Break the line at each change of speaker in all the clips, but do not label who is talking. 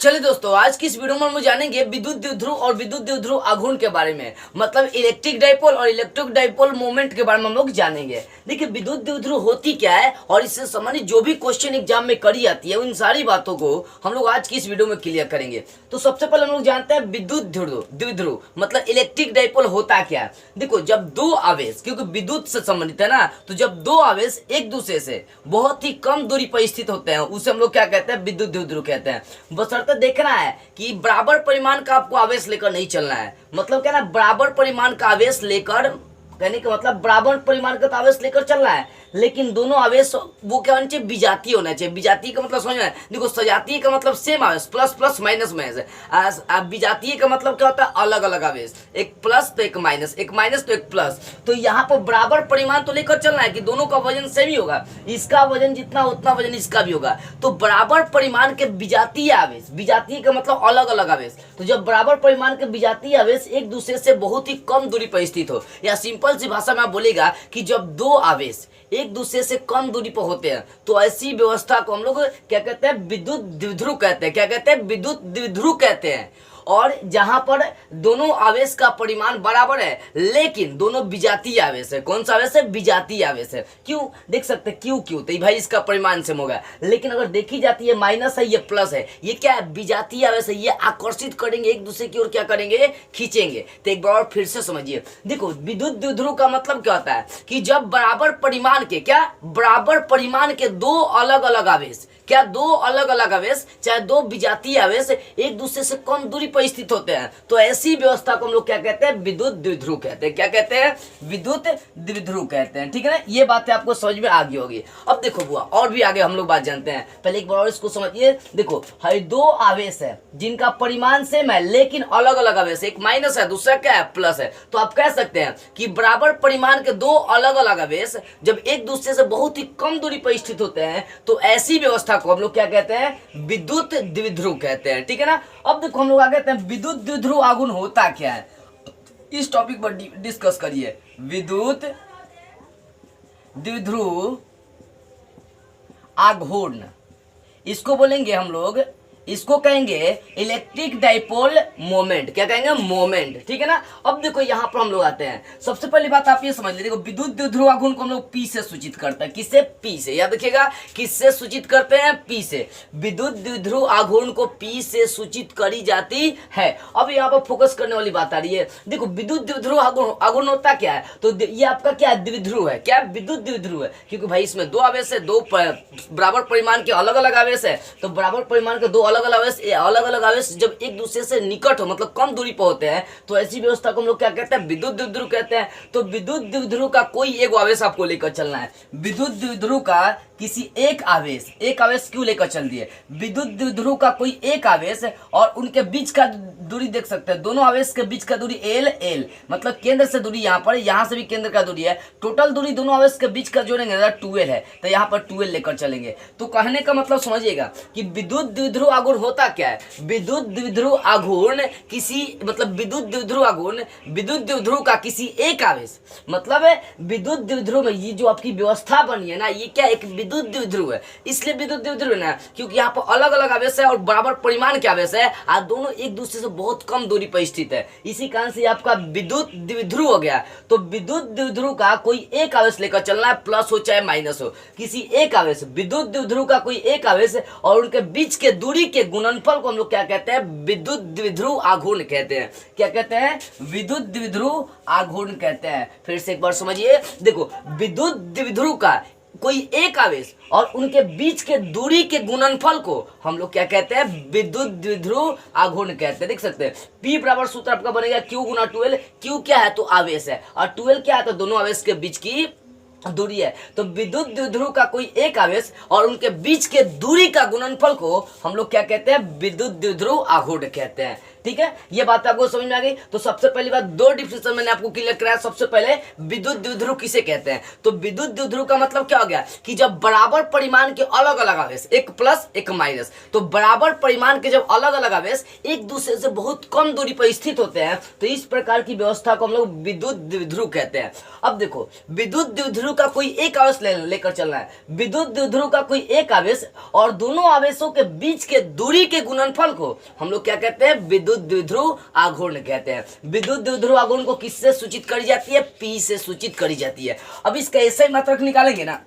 चलिए दोस्तों, आज की इस वीडियो में हम जानेंगे विद्युत द्विध्रुव और विद्युत द्विध्रुव आघूर्ण के बारे में, मतलब इलेक्ट्रिक डाइपोल और इलेक्ट्रिक डाइपोल मोमेंट के बारे में हम लोग जानेंगे। देखिए विद्युत द्विध्रुव होती क्या है और इससे संबंधित जो भी क्वेश्चन एग्जाम में करी जाती है उन सारी बातों को हम लोग आज की इस वीडियो में क्लियर करेंगे। तो सबसे पहले हम लोग जानते हैं विद्युत द्विध्रुव मतलब इलेक्ट्रिक डाइपोल होता क्या है। देखो जब दो आवेश, क्योंकि विद्युत से संबंधित है ना, तो जब दो आवेश एक दूसरे से बहुत ही कम दूरी पर स्थित होते हैं उसे हम लोग क्या कहते हैं, विद्युत द्विध्रुव कहते हैं। बशर्ते देखना है कि बराबर परिमाण का आपको आवेश लेकर नहीं चलना है। मतलब क्या ना, बराबर परिमाण का आवेश लेकर, कहने का मतलब बराबर परिमाण का आवेश लेकर चलना है, लेकिन दोनों आवेश वो क्या होना चाहिए, विजातीय होना चाहिए। विजातीय का मतलब समझ में, देखो सजातीय का मतलब सेम आवेश, प्लस प्लस माइनस माइनस। विजातीय का मतलब क्या होता है, अलग अलग आवेश, एक प्लस तो एक माइनस, एक माइनस तो एक प्लस। तो यहाँ पर बराबर परिमाण तो लेकर चलना है कि दोनों का वजन सेम ही होगा, इसका वजन जितना उतना वजन इसका भी होगा। तो बराबर परिमाण के विजातीय आवेश, विजातीय का मतलब अलग अलग आवेश, तो जब बराबर परिमाण के विजातीय आवेश एक दूसरे से बहुत ही कम दूरी पर स्थित हो, या सिंपल सी भाषा में आप बोलेगा कि जब दो आवेश एक दूसरे से कम दूरी पर होते हैं तो ऐसी व्यवस्था को हम लोग क्या कहते हैं, विद्युत द्विध्रुव कहते हैं। क्या कहते हैं, विद्युत द्विध्रुव कहते हैं। और जहां पर दोनों आवेश का परिमाण बराबर है लेकिन दोनों विजातीय आवेश है। कौन सा आवेश है, विजातीय आवेश है। क्यों, देख सकते हैं क्यों क्यों, तो भाई इसका परिमाण सेम होगा। लेकिन अगर देखी जाती है माइनस है, ये प्लस है, ये क्या है, विजातीय आवेश है, ये आकर्षित करेंगे एक दूसरे की ओर, क्या करेंगे, खींचेंगे। तो एक बार और फिर से समझिए। देखो विद्युत द्विध्रुव का मतलब क्या होता है कि जब बराबर परिमाण के, क्या बराबर परिमाण के दो अलग अलग आवेश, क्या दो अलग अलग आवेश, चाहे दो विजातीय आवेश एक दूसरे से कम दूरी पर स्थित होते हैं, तो ऐसी व्यवस्था को हम लोग क्या कहते हैं, विद्युत द्विध्रुव कहते हैं। क्या कहते हैं, विद्युत द्विध्रुव कहते हैं। ठीक है ना, ये बातें आपको समझ में आ गई होगी। अब देखो बुआ, और भी आगे हम लोग बात जानते हैं, पहले एक बार और इसको समझिए। देखो हर दो आवेश है जिनका परिमाण सेम है लेकिन अलग अलग आवेश, एक माइनस है दूसरा क्या है, प्लस है। तो आप कह सकते हैं कि बराबर परिमाण के दो अलग अलग आवेश जब एक दूसरे से बहुत ही कम दूरी पर स्थित होते हैं तो ऐसी व्यवस्था को हम लोग क्या कहते हैं, विद्युत द्विध्रुव कहते हैं। ठीक है ना। अब देखो हम लोग आगे कहते हैं विद्युत द्विध्रुव आघूर्ण होता क्या है, इस टॉपिक पर डिस्कस करिए। विद्युत द्विध्रुव आघूर्ण, इसको बोलेंगे हम लोग, इसको कहेंगे इलेक्ट्रिक डाइपोल मोमेंट। क्या कहेंगे, मोमेंट। ठीक है ना। अब देखो यहाँ पर हम लोग आते हैं, सबसे पहली बात आप ये समझ लीजिए। देखो विद्युत द्विध्रुव आघूर्ण को हम लोग पी से सूचित करते हैं। किससे, पी से। याद रखिएगा, किससे सूचित करते हैं, पी से। विद्युत द्विध्रुव आघूर्ण को पी से सूचित करी जाती है। अब यहाँ पर फोकस करने वाली बात आ रही है। देखो विद्युत द्विध्रुव आघूर्ण होता क्या है, तो ये आपका क्या है, द्विध्रुव है। क्या विद्युत द्विध्रुव है, क्योंकि भाई इसमें दो आवेश है, दो बराबर परिमाण के अलग अलग आवेश है। तो बराबर परिमाण के दो अलग अलग आवेश जब एक दूसरे से निकट हो, मतलब कम दूरी पर होते हैं, तो ऐसी व्यवस्था को हम लोग क्या कहते हैं, विद्युत द्विध्रुव कहते हैं। तो विद्युत द्विध्रुव का कोई एक आवेश आपको लेकर चलना है। विद्युत द्विध्रुव का किसी एक आवेश क्यों लेकर चल दिए, विद्युत द्विध्रुव का कोई एक आवेश और उनके बीच का दूरी देख सकते हैं, दोनों आवेश के बीच का दूरी L, मतलब केंद्र से दूरी यहाँ पर, यहाँ से भी केंद्र का दूरी है, टोटल दूरी दोनों आवेश के बीच का जोड़ेंगे 12 है, तो यहाँ पर 12 लेकर चलेंगे। तो कहने का मतलब समझिएगा कि विद्युत द्विध्रुव आघूर्ण होता क्या है। विद्युत द्विध्रुव आघूर्ण किसी, मतलब विद्युत द्विध्रुव आघूर्ण विद्युत द्विध्रुव का किसी एक आवेश, मतलब विद्युत द्विध्रुव में ये जो आपकी व्यवस्था बनी है ना, ये क्या एक विद्युत द्विध्रुव है। इसलिए विद्युत द्विध्रुव है ना, क्योंकि यहाँ पर अलग अलग आवेश है और बराबर परिमाण के आवेश है और दोनों एक दूसरे से बहुत कम दूरी पर स्थित है। इसी कारण से आपका विद्युत द्विध्रुव हो गया। तो विद्युत द्विध्रुव का कोई एक आवेश लेकर चलना है, प्लस हो चाहे माइनस हो, किसी एक आवेश, विद्युत द्विध्रुव का कोई एक आवेश और उनके बीच के दूरी के गुणनफल को हम लोग क्या कहते हैं, विद्युत द्विध्रुव आघूर्ण कहते हैं। क्या कहते हैं, विद्युत द्विध्रुव आघूर्ण कहते हैं। फिर से एक बार समझिए। देखो विद्युत द्विध्रुव का कोई एक आवेश और उनके बीच के दूरी के गुणनफल को हम लोग क्या कहते हैं, विद्युत द्विध्रुव आघूर्ण कहते हैं। देख सकते हैं P बराबर सूत्र आपका बनेगा Q गुना 12। Q क्या है, तो आवेश है, और 12 क्या है, तो दोनों आवेश के बीच की दूरी है। तो विद्युत द्विध्रुव का कोई एक आवेश और उनके बीच के दूरी का गुणनफल को हम लोग क्या कहते हैं, विद्युत द्विध्रुव आघूर्ण कहते हैं। ठीक है, ये बात आपको समझ में आ गई। तो सबसे पहली बात, दो डिफिनेशन मैंने आपको क्लियर कराया। सबसे पहले विद्युत द्विध्रुव किसे कहते हैं, तो विद्युत द्विध्रुव का मतलब क्या हो गया कि जब बराबर परिमाण के अलग अलग आवेश, एक प्लस एक माइनस, तो बराबर परिमाण के जब अलग अलग आवेश एक दूसरे से बहुत कम दूरी पर स्थित होते हैं, तो इस प्रकार की व्यवस्था को हम लोग विद्युत द्विध्रुव कहते हैं। अब देखो, विद्युत द्विध्रुव का कोई एक आवेश लेकर चलना है, विद्युत द्विध्रुव का कोई एक आवेश और दोनों आवेशों के बीच के दूरी के गुणनफल को हम लोग क्या कहते हैं, विद्युत द्विध्रुव आघूर्ण कहते हैं। विद्युत द्विध्रुव आघूर्ण को किससे सूचित करी जाती है, पी से सूचित करी जाती है। अब इसका ऐसे ही मात्रक निकालेंगे ना,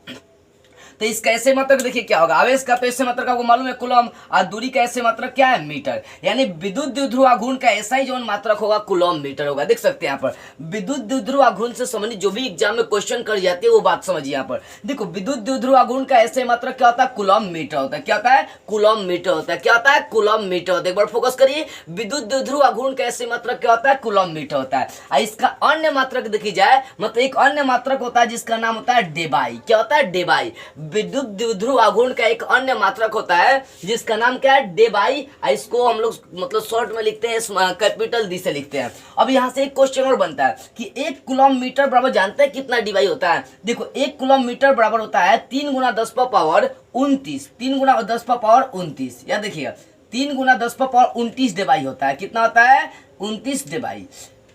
तो इसका ऐसे मात्रक देखिए क्या होगा, आवेश का तो ऐसे मात्रक आपको मालूम है कूलम, और दूरी का ऐसे मात्रक क्या है, मीटर। यानी विद्युत द्विध्रुव आघूर्ण का ऐसा ही जो मात्रक होगा कूलम मीटर होगा। देख सकते हैं यहाँ पर विद्युत द्विध्रुव आघूर्ण से संबंधित जो भी एग्जाम में क्वेश्चन कर जाती है वो बात समझिए। यहाँ पर देखो, विद्युत द्विध्रुव आघूर्ण का ऐसे मात्रक क्या होता है, कूलम मीटर होता है। क्या होता है, कूलम मीटर होता है। क्या होता है, कूलम मीटर होता है। एक बार फोकस करिए, विद्युत द्विध्रुव आघूर्ण का ऐसे मात्रक क्या होता है, कूलम मीटर होता है। इसका अन्य मात्रक देखी जाए, मतलब एक अन्य मात्रक होता है जिसका नाम होता है डेबाई। क्या होता है, डेबाई। विद्युत द्विध्रुव आघूर्ण का एक अन्य मात्रक होता है जिसका नाम क्या है, डेबाई। इसको हम लोग मतलब शॉर्ट में लिखते हैं, कैपिटल डी से लिखते हैं। अब यहां से एक क्वेश्चन और बनता है कि एक कूलम मीटर बराबर जानते हैं कितना डेबाई होता है। देखो, एक कूलम मीटर बराबर होता है 3 × 10⁻29, 3 × 10⁻29। याद देखिएगा, 3 × 10⁻29 डेबाई होता है। कितना होता है, 29 डेबाई,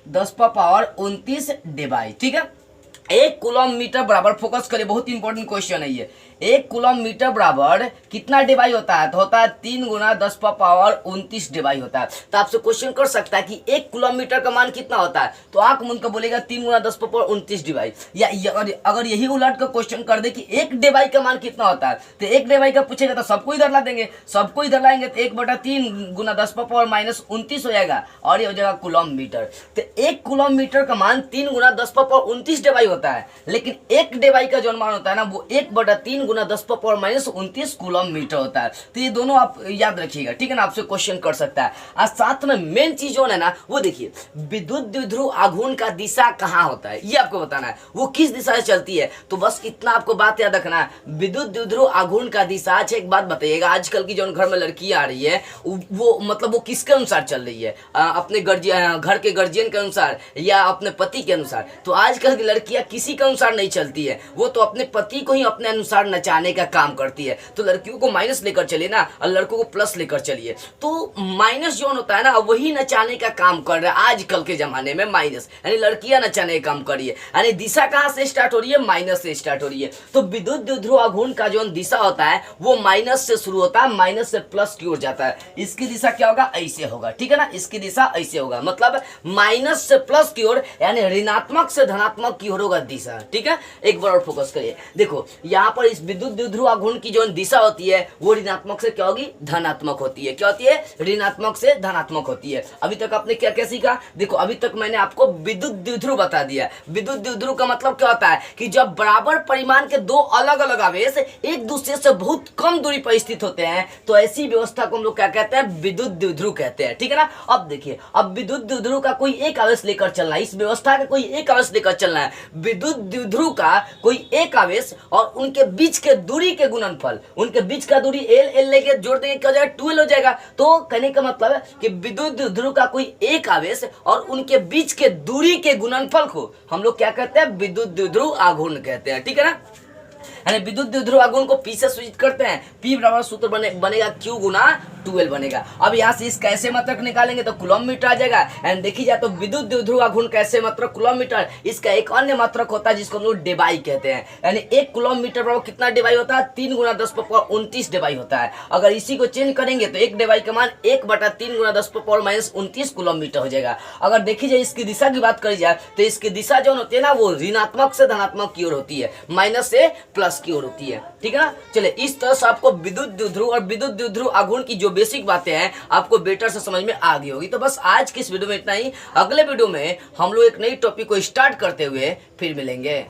10⁻29 डेबाई। ठीक है, एक कूलम मीटर बराबर, फोकस करिए, बहुत इंपॉर्टेंट क्वेश्चन है ये। एक कूलम मीटर बराबर कितना डेबाई होता है, तो होता है 3 × 10⁻29 डेबाई होता है। तो आपसे क्वेश्चन कर सकता है कि एक कूलम मीटर का मान कितना होता है, तो आंख मूंद कर बोलेगा 3 × 10⁻29 डेबाई। या अगर यही उलट का क्वेश्चन कर दे कि एक डेबाई का मान कितना होता है, तो एक डेबाई का पूछेगा तो सबको इधर ला देंगे, सबको इधर लाएंगे तो 1/3 × 10⁻−29 हो जाएगा और ये हो जाएगा कूलम मीटर। तो एक कूलम मीटर का मान 3 × 10⁻29 डेबाई होता है, लेकिन एक डेबाई का जो मान होता है ना, वो 1/3 × 10⁻−29 कूलम मीटर होता है। तो ये दोनों आप याद रखिएगा, ठीक है ना, आपसे क्वेश्चन कर सकता है। और साथ में मेन चीज जो है ना, वो देखिए, विद्युत द्विध्रुव आघूर्ण का दिशा कहाँ होता है ये आपको बताना है, वो किस दिशा से चलती है। तो बस इतना आपको बात याद रखना है, विद्युत द्विध्रुव आघूर्ण का दिशा। अच्छा, एक बात बताइएगा, आजकल की जो घर में लड़की आ रही है वो मतलब वो किसके अनुसार चल रही है, अपने घर के गार्जियन के अनुसार या अपने पति के अनुसार। तो आजकल की लड़कियां किसी के अनुसार नहीं चलती है, वो तो अपने पति को ही अपने अनुसार नचाने का काम करती है। तो लड़कियों को माइनस लेकर चलिए ना, और लड़कों को प्लस लेकर चलिए। तो माइनस जो होता है ना, वही नचाने का काम कर रहा है आजकल के जमाने में, माइनस, यानी लड़कियां नचाने का काम कर रही है। यानी दिशा कहां से स्टार्ट हो रही है, माइनस से स्टार्ट हो रही है। तो विद्युत द्विध्रुव आघूर्ण का जो दिशा होता है वो माइनस से शुरू होता है, माइनस से प्लस की ओर जाता है। इसकी दिशा क्या होगा, ऐसे होगा, ठीक है ना, इसकी दिशा ऐसे होगा, मतलब माइनस से प्लस की ओर, यानी ऋणात्मक से धनात्मक की ओर होगा दिशा। ठीक है, एक बार और फोकस करिए। देखो, यहाँ पर इस विद्युत द्विध्रुव आघूर्ण की जो दिशा होती है वो ऋणात्मक से क्या होगी, धनात्मक होती है। क्या होती है, ऋणात्मक से धनात्मक होती है। अभी तक आपने क्या क्या सीखा, देखो अभी तक मैंने आपको विद्युत द्विध्रुव बता दिया। विद्युत द्विध्रुव का मतलब क्या होता है कि जब बराबर परिमाण के दो अलग अलग आवेश एक दूसरे से बहुत कम दूरी पर स्थित होते हैं, तो ऐसी व्यवस्था को हम लोग क्या कहते हैं, विद्युत द्विध्रुव कहते हैं। ठीक है ना। अब देखिए, अब विद्युत द्विध्रुव का कोई एक आवेश लेकर चलना है, इस व्यवस्था का कोई एक आवेश लेकर चलना है। विद्युत द्विध्रुव का कोई एक आवेश और उनके बीच के दूरी के गुणनफल, उनके बीच का दूरी L लेके जोड़ देंगे, क्या हो जाएगा, 12 हो जाएगा। तो कहने का मतलब है कि विद्युत द्विध्रुव का कोई एक आवेश और उनके बीच के दूरी के गुणनफल को हम लोग क्या कहते हैं, विद्युत द्विध्रुव आघूर्ण कहते हैं। ठीक है ना। यानी विद्युत द्विध्रुव आघूर्ण को P से सूचित करते हैं। P बराबर सूत्र बनेगा Q × 12 बनेगा। अब यहाँ से इस कैसे मात्रक निकालेंगे तो कूलम मीटर आ जाएगा। एंड देखी जाए तो विद्युत द्विध्रुव आघूर्ण कैसे मात्रक कूलम मीटर, इसका एक अन्य मात्रक होता है जिसको हम लोग डेबाई कहते हैं। यानी एक कूलम मीटर बराबर कितना डेबाई होता है, 3 × 10⁻29 डेबाई होता है। अगर इसी को चेंज करेंगे तो एक डेबाई का मान 1/3 × 10⁻−29 कूलम मीटर हो जाएगा। अगर देखी जाए इसकी दिशा की बात करी जाए तो इसकी दिशा जो होती है ना, वो ऋणात्मक से धनात्मक की ओर होती है, माइनस से प्लस की ओर होती है। ठीक है ना। चलिए, इस तरह से आपको विद्युत द्विध्रुव और विद्युत द्विध्रुव आघूर्ण की जो बेसिक बातें हैं आपको बेटर से समझ में आ गई होगी। तो बस आज की इस वीडियो में इतना ही। अगले वीडियो में हम लोग एक नई टॉपिक को स्टार्ट करते हुए फिर मिलेंगे।